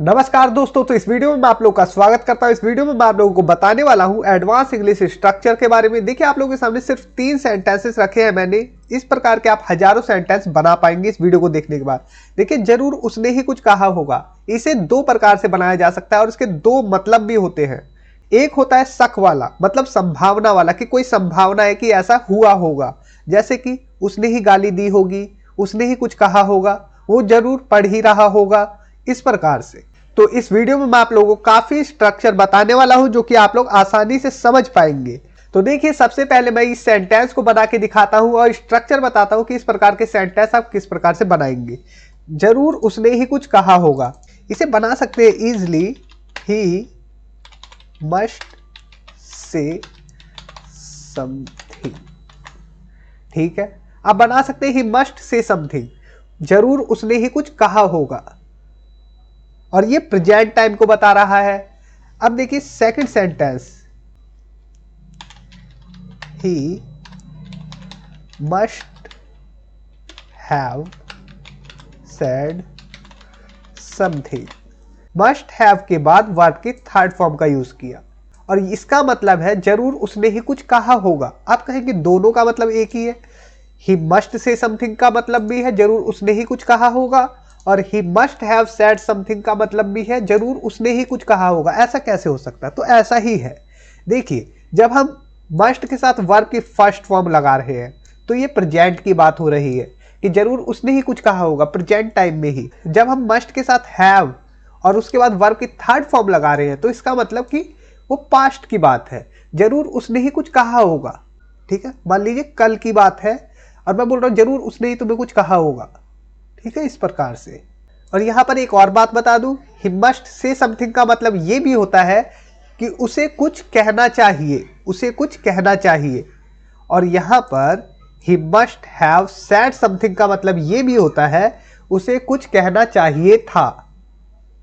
नमस्कार दोस्तों, तो इस वीडियो में मैं आप लोगों का स्वागत करता हूं। इस वीडियो में मैं आप लोगों को बताने वाला हूं एडवांस इंग्लिश स्ट्रक्चर के बारे में। देखिए, आप लोगों के सामने सिर्फ 3 सेंटेंसेस रखे हैं मैंने। इस प्रकार के आप हजारों सेंटेंस बना पाएंगे इस वीडियो को देखने के बाद। देखिए, जरूर उसने ही कुछ कहा होगा। इसे 2 प्रकार से बनाया जा सकता है और इसके 2 मतलब भी होते हैं। एक होता है शक वाला, मतलब संभावना वाला, कि कोई संभावना है कि ऐसा हुआ होगा, जैसे कि उसने ही गाली दी होगी, उसने ही कुछ कहा होगा, वो जरूर पढ़ ही रहा होगा, इस प्रकार से। तो इस वीडियो में मैं आप लोगों को काफी स्ट्रक्चर बताने वाला हूं जो कि आप लोग आसानी से समझ पाएंगे। तो देखिए, सबसे पहले मैं इस सेंटेंस को बना के दिखाता हूं और स्ट्रक्चर बताता हूं कि इस प्रकार के सेंटेंस आप किस प्रकार से बनाएंगे। जरूर उसने ही कुछ कहा होगा, इसे बना सकते हैं easily. He must say something. ठीक है, आप बना सकते हैं ही मस्ट से समथिंग, जरूर उसने ही कुछ कहा होगा, और ये प्रेजेंट टाइम को बता रहा है। अब देखिए second sentence, he must have said something. Must have के बाद वर्ब के थर्ड फॉर्म का यूज किया और इसका मतलब है जरूर उसने ही कुछ कहा होगा। आप कहेंगे दोनों का मतलब एक ही है। ही मस्ट से समथिंग का मतलब भी है जरूर उसने ही कुछ कहा होगा, और he must have said something का मतलब भी है जरूर उसने ही कुछ कहा होगा। ऐसा कैसे हो सकता है? तो ऐसा ही है। देखिए, जब हम मस्ट के साथ वर्ब की फर्स्ट फॉर्म लगा रहे हैं तो ये प्रेजेंट की बात हो रही है कि जरूर उसने ही कुछ कहा होगा, प्रेजेंट टाइम में ही। जब हम मस्ट के साथ हैव और उसके बाद वर्ब की थर्ड फॉर्म लगा रहे हैं तो इसका मतलब कि वो पास्ट की बात है, जरूर उसने ही कुछ कहा होगा। ठीक है, मान लीजिए कल की बात है और मैं बोल रहा हूं जरूर उसने ही तुम्हें कुछ कहा होगा। ठीक है, इस प्रकार से। और यहां पर एक और बात बता दूं, ही मस्ट से समथिंग का मतलब यह भी होता है कि उसे कुछ कहना चाहिए, उसे कुछ कहना चाहिए। और यहां पर he must have said something का मतलब यह भी होता है उसे कुछ कहना चाहिए था।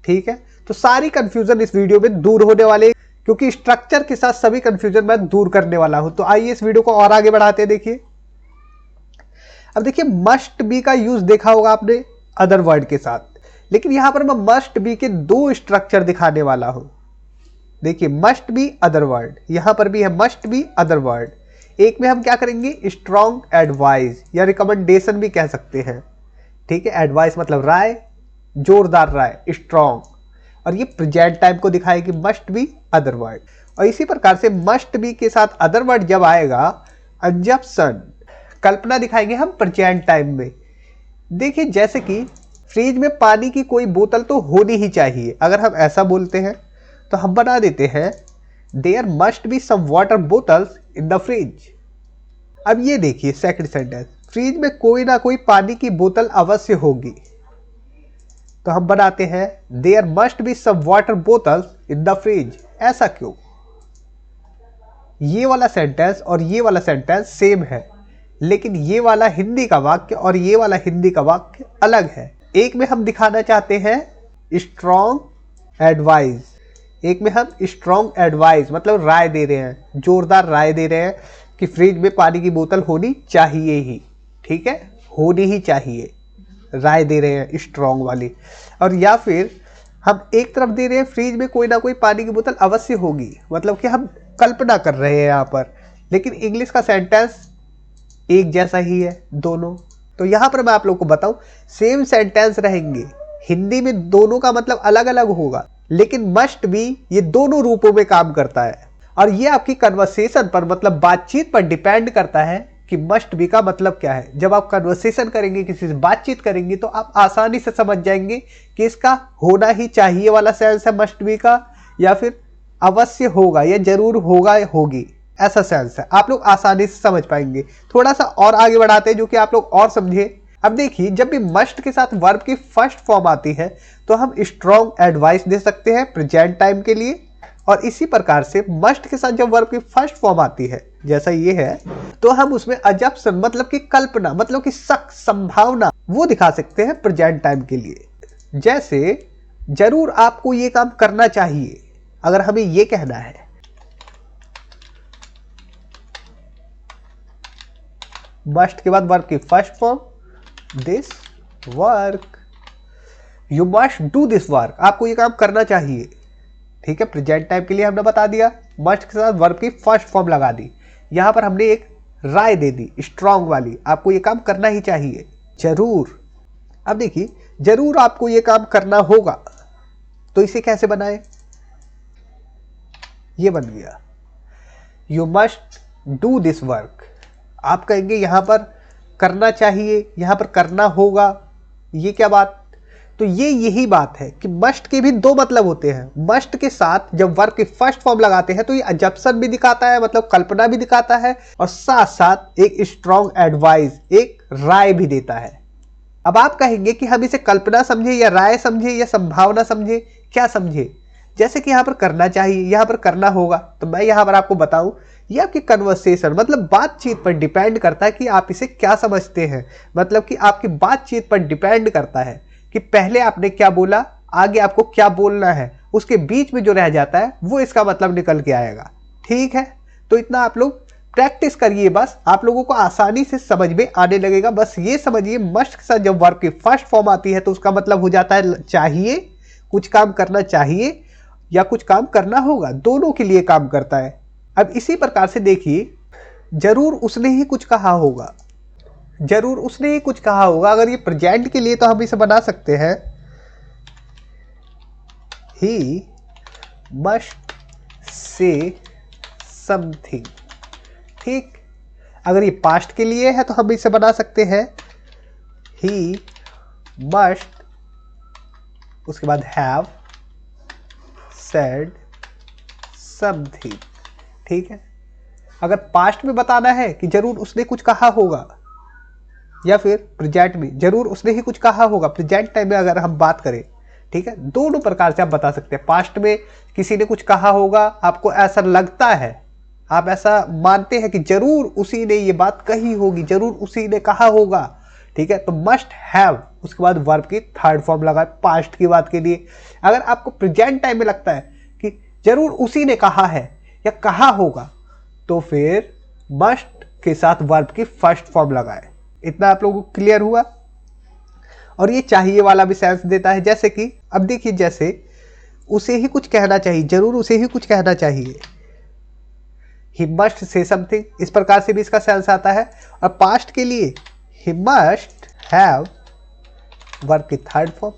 ठीक है, तो सारी कंफ्यूजन इस वीडियो में दूर होने वाले, क्योंकि स्ट्रक्चर के साथ सभी कंफ्यूजन मैं दूर करने वाला हूं। तो आइए इस वीडियो को और आगे बढ़ाते हैं। देखिए, अब देखिए, मस्ट बी का यूज देखा होगा आपने अदर वर्ड के साथ, लेकिन यहां पर मैं मस्ट बी के 2 स्ट्रक्चर दिखाने वाला हूं। देखिए, मस्ट बी अदर वर्ड, यहां पर भी है मस्ट बी अदर वर्ड। एक में हम क्या करेंगे, स्ट्रॉन्ग एडवाइस या रिकमेंडेशन भी कह सकते हैं। ठीक है, एडवाइस मतलब राय, जोरदार राय, स्ट्रॉन्ग। और ये प्रेजेंट टाइम को दिखाएगी मस्ट बी अदर वर्ड। और इसी प्रकार से मस्ट बी के साथ अदर वर्ड जब आएगा, अंजप्शन, कल्पना दिखाएंगे हम प्रेजेंट टाइम में। देखिए, जैसे कि फ्रिज में पानी की कोई बोतल तो होनी ही चाहिए। अगर हम ऐसा बोलते हैं तो हम बना देते हैं there must be some water bottles in the fridge. अब ये देखिए सेकंड सेंटेंस, फ्रिज में कोई ना कोई पानी की बोतल अवश्य होगी, तो हम बनाते हैं there must be some water bottles in the fridge. ऐसा क्यों? ये वाला सेंटेंस और ये वाला सेंटेंस सेम है, लेकिन ये वाला हिंदी का वाक्य और ये वाला हिंदी का वाक्य अलग है। एक में हम दिखाना चाहते हैं स्ट्रॉन्ग एडवाइस, एक में हम स्ट्रॉन्ग एडवाइस मतलब राय दे रहे हैं, जोरदार राय दे रहे हैं कि फ्रिज में पानी की बोतल होनी चाहिए ही। ठीक है, होनी ही चाहिए, राय दे रहे हैं स्ट्रॉन्ग वाली। और या फिर हम एक तरफ दे रहे हैं फ्रिज में कोई ना कोई पानी की बोतल अवश्य होगी, मतलब कि हम कल्पना कर रहे हैं यहाँ पर, लेकिन इंग्लिश का सेंटेंस एक जैसा ही है दोनों। तो यहां पर मैं आप लोग को बताऊं, सेम सेंटेंस रहेंगे, हिंदी में दोनों का मतलब अलग अलग होगा, लेकिन मस्ट बी ये दोनों रूपों में काम करता है। और ये आपकी कन्वर्सेशन पर मतलब बातचीत पर डिपेंड करता है कि मस्ट बी का मतलब क्या है। जब आप कन्वर्सेशन करेंगे, किसी से बातचीत करेंगे, तो आप आसानी से समझ जाएंगे कि इसका होना ही चाहिए वाला सेंस है मस्ट बी का, या फिर अवश्य होगा या जरूर होगा या होगी ऐसा सेंस है। आप लोग आसानी से समझ पाएंगे। थोड़ा सा और आगे बढ़ाते हैं जो कि आप लोग और समझे। अब देखिए, जब भी मस्ट के साथ वर्ब की फर्स्ट फॉर्म आती है तो हम स्ट्रॉन्ग एडवाइस दे सकते हैं प्रेजेंट टाइम के लिए, और इसी प्रकार से मस्ट के साथ जब वर्ब की फर्स्ट फॉर्म आती है जैसा ये है, तो हम उसमें अजम्पशन मतलब कि कल्पना, मतलब कि शक, संभावना, वो दिखा सकते हैं प्रेजेंट टाइम के लिए। जैसे जरूर आपको ये काम करना चाहिए, अगर हमें ये कहना है। मस्ट के बाद वर्ब की first form this work. You must do this work, आपको ये काम करना चाहिए। ठीक है, प्रेजेंट टाइम के लिए हमने बता दिया, मस्ट के साथ वर्ब की फर्स्ट फॉर्म लगा दी। यहां पर हमने एक राय दे दी स्ट्रांग वाली, आपको ये काम करना ही चाहिए, जरूर। अब देखिए, जरूर आपको ये काम करना होगा, तो इसे कैसे बनाए, ये बन गया you must do this work. आप कहेंगे यहां पर करना चाहिए, यहां पर करना होगा, ये क्या बात, तो ये यही बात है कि मस्ट के भी दो मतलब होते हैं। मस्ट के साथ जब वर्ब की फर्स्ट फॉर्म लगाते हैं तो ये अजम्पशन भी दिखाता है, मतलब कल्पना भी दिखाता है, और साथ साथ एक स्ट्रॉन्ग एडवाइस, एक राय भी देता है। अब आप कहेंगे कि हम इसे कल्पना समझे या राय समझे या संभावना समझे, क्या समझे। जैसे कि यहां पर करना चाहिए, यहां पर करना होगा, तो मैं यहां पर आपको बताऊं, ये आपकी कन्वर्सेशन मतलब बातचीत पर डिपेंड करता है कि आप इसे क्या समझते हैं। मतलब कि आपकी बातचीत पर डिपेंड करता है कि पहले आपने क्या बोला, आगे आपको क्या बोलना है, उसके बीच में जो रह जाता है वो इसका मतलब निकल के आएगा। ठीक है, तो इतना आप लोग प्रैक्टिस करिए, बस आप लोगों को आसानी से समझ में आने लगेगा। बस ये समझिए, मस्ट के साथ जब वर्ब की फर्स्ट फॉर्म आती है तो उसका मतलब हो जाता है चाहिए, कुछ काम करना चाहिए या कुछ काम करना होगा, दोनों के लिए काम करता है। अब इसी प्रकार से देखिए, जरूर उसने ही कुछ कहा होगा, जरूर उसने ही कुछ कहा होगा। अगर ये प्रेजेंट के लिए तो हम इसे बना सकते हैं ही मस्ट से समथिंग। ठीक, अगर ये पास्ट के लिए है तो हम इसे बना सकते हैं ही मस्ट, उसके बाद हैव सेड समथिंग। ठीक है, अगर पास्ट में बताना है कि जरूर उसने कुछ कहा होगा, या फिर प्रेजेंट में जरूर उसने ही कुछ कहा होगा, प्रेजेंट टाइम में अगर हम बात करें, ठीक है, दोनों प्रकार से आप बता सकते हैं। पास्ट में किसी ने कुछ कहा होगा, आपको ऐसा लगता है, आप ऐसा मानते हैं कि जरूर उसी ने ये बात कही होगी, जरूर उसी ने कहा होगा। ठीक है, तो मस्ट हैव, उसके बाद वर्ब की थर्ड फॉर्म लगा पास्ट की बात के लिए। अगर आपको प्रेजेंट टाइम में लगता है कि जरूर उसी ने कहा है या कहा होगा, तो फिर मस्ट के साथ वर्ब की फर्स्ट फॉर्म लगाए। इतना आप लोगों को क्लियर हुआ। और ये चाहिए वाला भी सेंस देता है, जैसे कि अब देखिए, जैसे उसे ही कुछ कहना चाहिए, जरूर उसे ही कुछ कहना चाहिए, ही मस्ट से समथिंग, इस प्रकार से भी इसका सेंस आता है। और पास्ट के लिए ही मस्ट हैव, वर्ब की थर्ड फॉर्म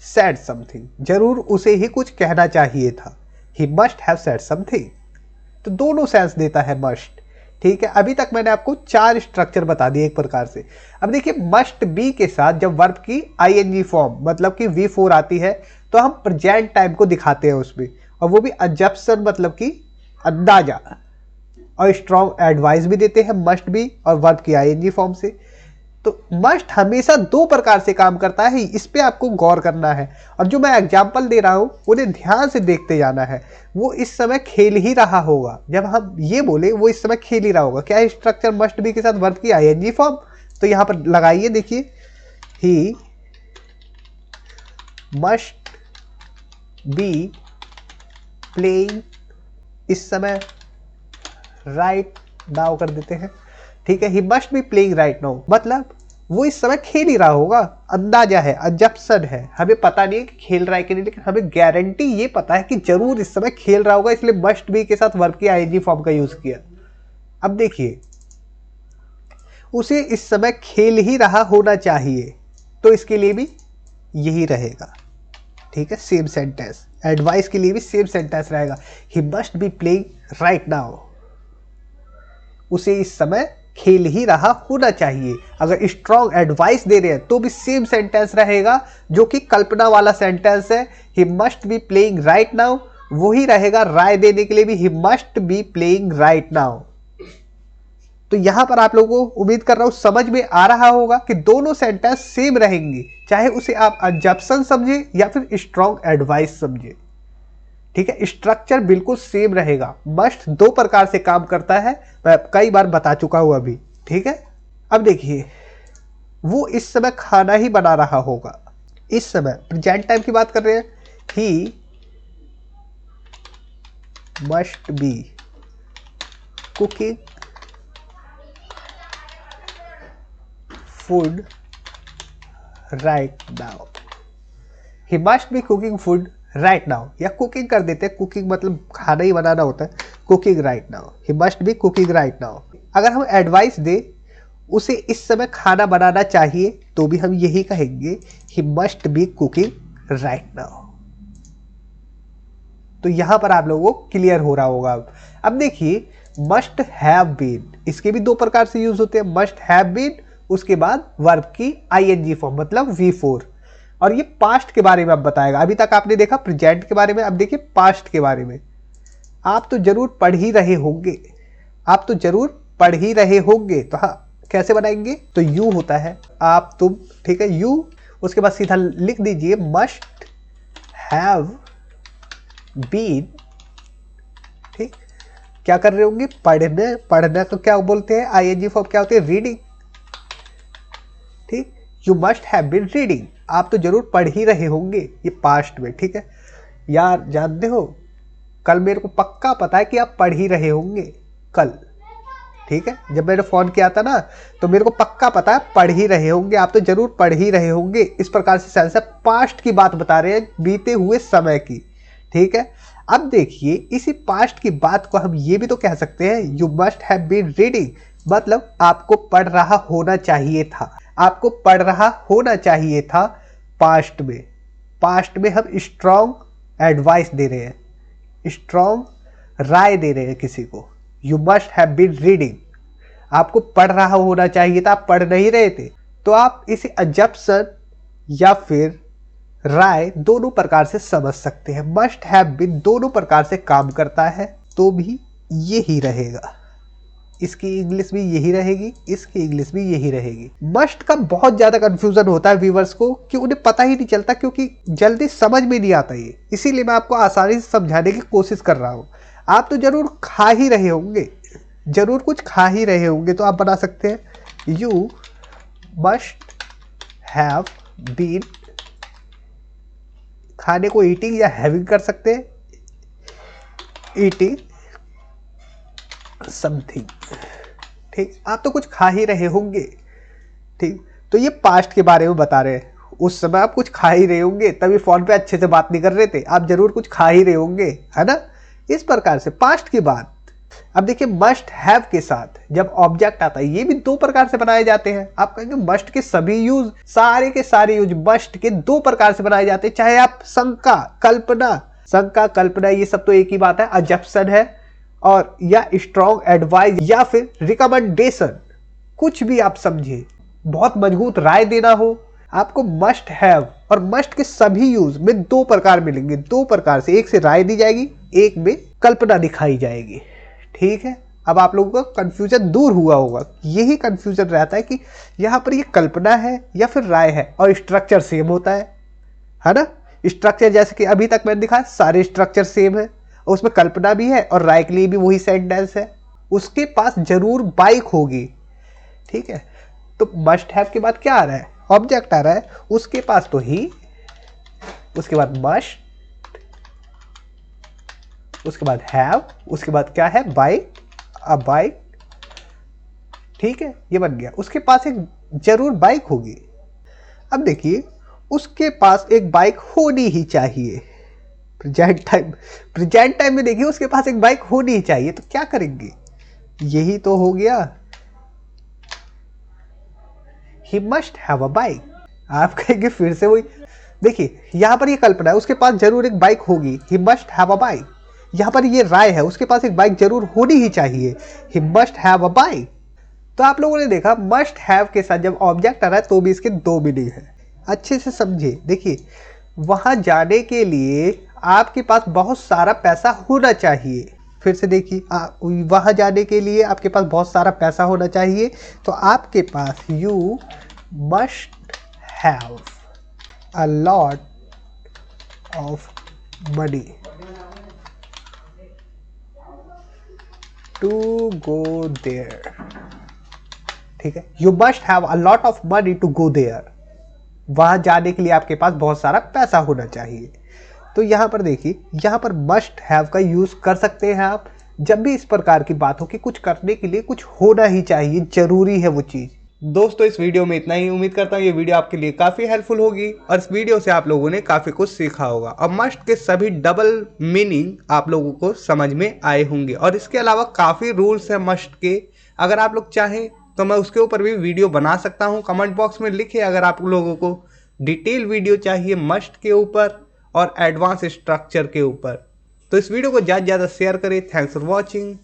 सेड समथिंग, जरूर उसे ही कुछ कहना चाहिए था, he must have said something. तो दोनों सेंस देता है मस्ट। ठीक है, अभी तक मैंने आपको 4 स्ट्रक्चर बता दिए एक प्रकार से। अब देखिए, मस्ट बी के साथ जब वर्ब की आईएनजी फॉर्म मतलब कि V4 आती है तो हम प्रेजेंट टाइम को दिखाते हैं उसमें, और वो भी अजम्पशन मतलब कि अंदाजा, और स्ट्रॉन्ग एडवाइस भी देते हैं मस्ट बी और वर्ब की आईएनजी फॉर्म से। तो मस्ट हमेशा दो प्रकार से काम करता है, इस पे आपको गौर करना है। और जो मैं एग्जांपल दे रहा हूं उन्हें ध्यान से देखते जाना है। वो इस समय खेल ही रहा होगा, जब हम ये बोले वो इस समय खेल ही रहा होगा। क्या है स्ट्रक्चर मस्ट बी के साथ वर्ब की आईएनजी फॉर्म, तो यहां पर लगाइए, देखिए ही मस्ट बी प्लेइंग, इस समय राइट नाउ कर देते हैं। ठीक है, he must be playing right now, मतलब वो इस समय खेल ही रहा होगा, अंदाजा है, अजम्पशन है, हमें पता नहीं है कि खेल रहा है कि नहीं, लेकिन हमें गारंटी ये पता है कि जरूर इस समय खेल रहा होगा, इसलिए मस्ट बी के साथ वर्ब की आईएनजी फॉर्म का यूज किया। अब देखिए, उसे इस समय खेल ही रहा होना चाहिए, तो इसके लिए भी यही रहेगा। ठीक है, सेम सेंटेंस, एडवाइस के लिए भी सेम सेंटेंस रहेगा, he must be playing right now, उसे इस समय खेल ही रहा होना चाहिए। अगर स्ट्रॉन्ग एडवाइस दे रहे हैं तो भी सेम सेंटेंस रहेगा, जो कि कल्पना वाला सेंटेंस है, he must be playing right now, वही रहेगा राय देने के लिए भी, he must be playing right now. तो यहां पर आप लोगों को उम्मीद कर रहा हूं समझ में आ रहा होगा कि दोनों सेंटेंस सेम रहेंगे, चाहे उसे आप अजम्पशन समझे या फिर स्ट्रॉन्ग एडवाइस समझे। ठीक है, स्ट्रक्चर बिल्कुल सेम रहेगा। मस्ट दो प्रकार से काम करता है, मैं कई बार बता चुका हूं अभी। ठीक है, अब देखिए, वो इस समय खाना ही बना रहा होगा, इस समय प्रेजेंट टाइम की बात कर रहे हैं, he must be cooking food right now. He must be cooking food right now, या कुकिंग कर देते हैं, कुकिंग मतलब खाना ही बनाना होता है, cooking right now, he must be cooking right now. अगर हम एडवाइस दे उसे इस समय खाना बनाना चाहिए तो भी हम यही कहेंगे, he must be cooking right now. तो यहां पर आप लोगों को क्लियर हो रहा होगा। अब देखिए मस्ट हैव बीन, इसके भी दो प्रकार से यूज होते हैं, मस्ट हैव बीन, उसके बाद वर्ब की आईएनजी फॉर्म मतलब V4, और ये पास्ट के बारे में अब बताएगा। अभी तक आपने देखा प्रेजेंट के बारे में, अब देखिए पास्ट के बारे में। आप तो जरूर पढ़ ही रहे होंगे, आप तो जरूर पढ़ ही रहे होंगे, तो हाँ कैसे बनाएंगे, तो यू होता है आप तुम, ठीक है, यू, उसके बाद सीधा लिख दीजिए मस्ट हैव बीन, ठीक, क्या कर रहे होंगे, पढ़ने, पढ़ना को क्या बोलते हैं, आईएनजी फॉर्म क्या होती है, रीडिंग, ठीक, you must have been reading, आप तो जरूर पढ़ ही रहे होंगे, ये पास्ट में, ठीक है। यार जानते हो कल मेरे को पक्का पता है कि आप पढ़ ही रहे होंगे कल, ठीक है, जब मैंने फोन किया था ना तो मेरे को पक्का पता है पढ़ ही रहे होंगे, आप तो जरूर पढ़ ही रहे होंगे। इस प्रकार से सेंस है, पास्ट की बात बता रहे हैं, बीते हुए समय की, ठीक है। अब देखिए इसी पास्ट की बात को हम ये भी तो कह सकते हैं, you must have been reading, मतलब आपको पढ़ रहा होना चाहिए था, आपको पढ़ रहा होना चाहिए था पास्ट में। पास्ट में हम स्ट्रॉन्ग एडवाइस दे रहे हैं, स्ट्रॉन्ग राय दे रहे हैं किसी को, you must have been reading, आपको पढ़ रहा होना चाहिए था, आप पढ़ नहीं रहे थे। तो आप इसे अजम्पशन या फिर राय दोनों प्रकार से समझ सकते हैं। मस्ट हैव बीन दोनों प्रकार से काम करता है, तो भी यही रहेगा, इसकी इंग्लिश भी यही रहेगी, इसकी इंग्लिश भी यही रहेगी। मस्ट का बहुत ज्यादा कंफ्यूजन होता है व्यूवर्स को कि उन्हें पता ही नहीं चलता, क्योंकि जल्दी समझ में नहीं आता ये, इसीलिए मैं आपको आसानी से समझाने की कोशिश कर रहा हूँ। आप तो जरूर खा ही रहे होंगे, जरूर कुछ खा ही रहे होंगे, तो आप बना सकते हैं यू मस्ट हैव बीन, खाने को ईटिंग या हैविंग कर सकते हैं, ईटिंग समथिंग, ठीक, आप तो कुछ खा ही रहे होंगे, ठीक। तो ये पास्ट के बारे में बता रहे हैं, उस समय आप कुछ खा ही रहे होंगे, तभी फोन पे अच्छे से बात नहीं कर रहे थे, आप जरूर कुछ खा ही रहे होंगे, है ना। इस प्रकार से पास्ट की बात। अब देखिए मस्ट हैव के साथ जब ऑब्जेक्ट आता है, ये भी दो प्रकार से बनाए जाते हैं। आप कहेंगे मस्ट के सभी यूज, सारे के सारे यूज मस्ट के दो प्रकार से बनाए जाते हैं, चाहे आप शंका, कल्पना, शंका, कल्पना, ये सब तो एक ही बात है, अजम्पशन है, और या स्ट्रॉन्ग एडवाइस या फिर रिकमेंडेशन, कुछ भी आप समझिए, बहुत मजबूत राय देना हो, आपको मस्ट हैव और मस्ट के सभी यूज में दो प्रकार मिलेंगे, दो प्रकार से, एक से राय दी जाएगी, एक में कल्पना दिखाई जाएगी, ठीक है। अब आप लोगों का कंफ्यूजन दूर हुआ होगा, यही कंफ्यूजन रहता है कि यहाँ पर ये कल्पना है या फिर राय है, और स्ट्रक्चर सेम होता है ना। स्ट्रक्चर जैसे कि अभी तक मैंने दिखाया सारे स्ट्रक्चर सेम है, उसमें कल्पना भी है और राय के लिए भी वही सेंटेंस है, उसके पास जरूर बाइक होगी, ठीक है। तो मस्ट हैव के बाद क्या आ रहा है, ऑब्जेक्ट आ रहा है, उसके पास तो ही, उसके बाद मस्ट, उसके बाद हैव, उसके बाद क्या है, बाइक, अ बाइक, ठीक है, ये बन गया, उसके पास एक जरूर बाइक होगी। अब देखिए उसके पास एक बाइक होनी ही चाहिए, प्रेजेंट टाइम में देखिए उसके पास एक बाइक होनी ही चाहिए, तो क्या करेंगे, यही तो हो गया, he must have a bike. आप कहेंगे फिर से वही, देखिए यहां पर ये कल्पना है, उसके पास जरूर एक बाइक होगी, he must have a bike. यहां पर ये राय है, उसके पास एक बाइक जरूर होनी ही चाहिए, he must have a bike. तो आप लोगों ने देखा मस्ट हैव के साथ जब ऑब्जेक्ट आ रहा है तो भी इसके दो मीनिंग है, अच्छे से समझे। देखिए वहां जाने के लिए आपके पास बहुत सारा पैसा होना चाहिए, फिर से देखिए वहां जाने के लिए आपके पास बहुत सारा पैसा होना चाहिए, तो आपके पास you must have a lot of money to go there, ठीक है, you must have a lot of money to go there, वहां जाने के लिए आपके पास बहुत सारा पैसा होना चाहिए। तो यहां पर देखिए, यहां पर मस्ट हैव का यूज कर सकते हैं आप जब भी इस प्रकार की बात हो कि कुछ करने के लिए कुछ होना ही चाहिए, जरूरी है वो चीज, दोस्तों इस वीडियो में इतना ही। उम्मीद करता हूँ ये वीडियो आपके लिए काफ़ी हेल्पफुल होगी और इस वीडियो से आप लोगों ने काफ़ी कुछ सीखा होगा। अब मस्ट के सभी डबल मीनिंग आप लोगों को समझ में आए होंगे और इसके अलावा काफ़ी रूल्स हैं मस्ट के। अगर आप लोग चाहें तो मैं उसके ऊपर भी वीडियो बना सकता हूँ। कमेंट बॉक्स में लिखिए अगर आप लोगों को डिटेल वीडियो चाहिए मस्ट के ऊपर और एडवांस स्ट्रक्चर के ऊपर। तो इस वीडियो को ज़्यादा से ज़्यादा शेयर करें। Thanks for watching.